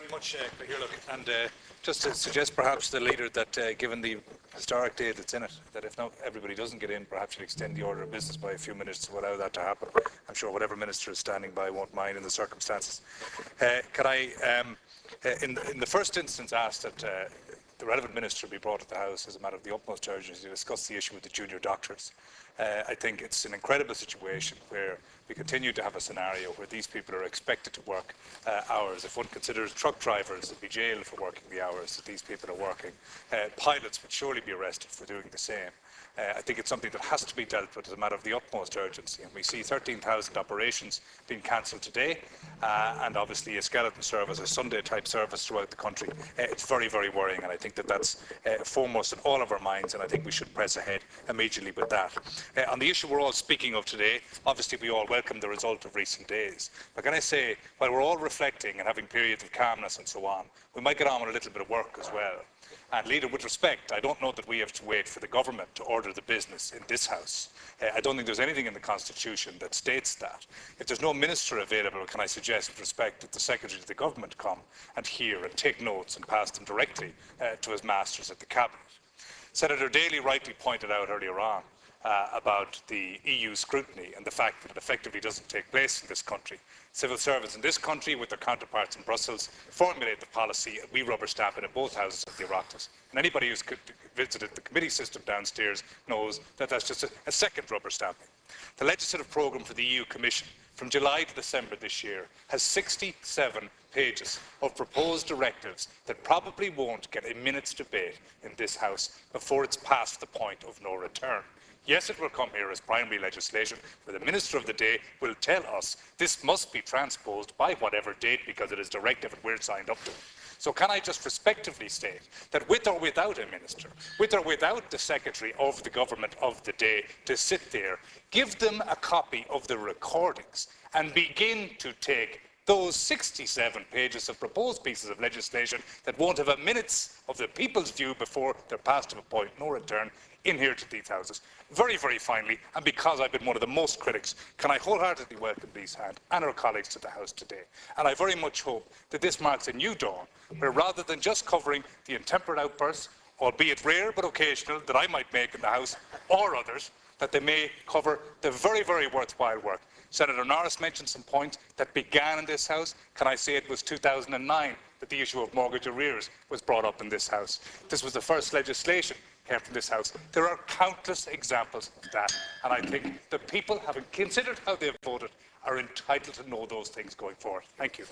very much, Cahill. And just to suggest perhaps to the leader that given the historic date that's in it, that if not everybody doesn't get in, perhaps you'll extend the order of business by a few minutes to allow that to happen. I'm sure whatever minister is standing by won't mind in the circumstances. Can I, in the first instance, ask that the relevant minister be brought to the House as a matter of the utmost urgency to discuss the issue with the junior doctors. I think it's an incredible situation where we continue to have a scenario where these people are expected to work hours. If one considers truck drivers would be jailed for working the hours that these people are working, pilots would surely be arrested for doing the same. I think it's something that has to be dealt with as a matter of the utmost urgency. And we see 13,000 operations being cancelled today, and obviously a skeleton service, a Sunday-type service throughout the country. It's very, very worrying, and I think that that's foremost in all of our minds, and I think we should press ahead immediately with that. On the issue we're all speaking of today, obviously we all welcome the result of recent days. But can I say, while we're all reflecting and having periods of calmness and so on, we might get on with a little bit of work as well. And Leader, with respect, I don't know that we have to wait for the government to order the business in this House. I don't think there's anything in the Constitution that states that. If there's no minister available, can I suggest with respect that the Secretary of the Government come and hear and take notes and pass them directly to his masters at the Cabinet? Senator Daly rightly pointed out earlier on about the EU scrutiny and the fact that it effectively doesn't take place in this country. Civil servants in this country, with their counterparts in Brussels, formulate the policy, and we rubber stamp it in both houses of the Oireachtas. And anybody who's visited the committee system downstairs knows that that's just a second rubber stamping. The legislative programme for the EU Commission from July to December this year has 67 pages of proposed directives that probably won't get a minute's debate in this House before it's past the point of no return. Yes, it will come here as primary legislation, where the Minister of the day will tell us this must be transposed by whatever date because it is directive and we're signed up to it. So can I just respectively state that with or without a minister, with or without the Secretary of the Government of the day to sit there, give them a copy of the recordings and begin to take those 67 pages of proposed pieces of legislation that won't have a minute's of the people's view before they're passed to a point no return in here to these houses. Very, very finally, and because I've been one of the most critics, can I wholeheartedly welcome Lisa Hand and our colleagues to the House today. And I very much hope that this marks a new dawn, where rather than just covering the intemperate outbursts, albeit rare but occasional, that I might make in the House or others, that they may cover the very, very worthwhile work. Senator Norris mentioned some points that began in this House. Can I say it was 2009 that the issue of mortgage arrears was brought up in this House? This was the first legislation came from this House. There are countless examples of that, and I think the people, having considered how they've voted, are entitled to know those things going forward. Thank you.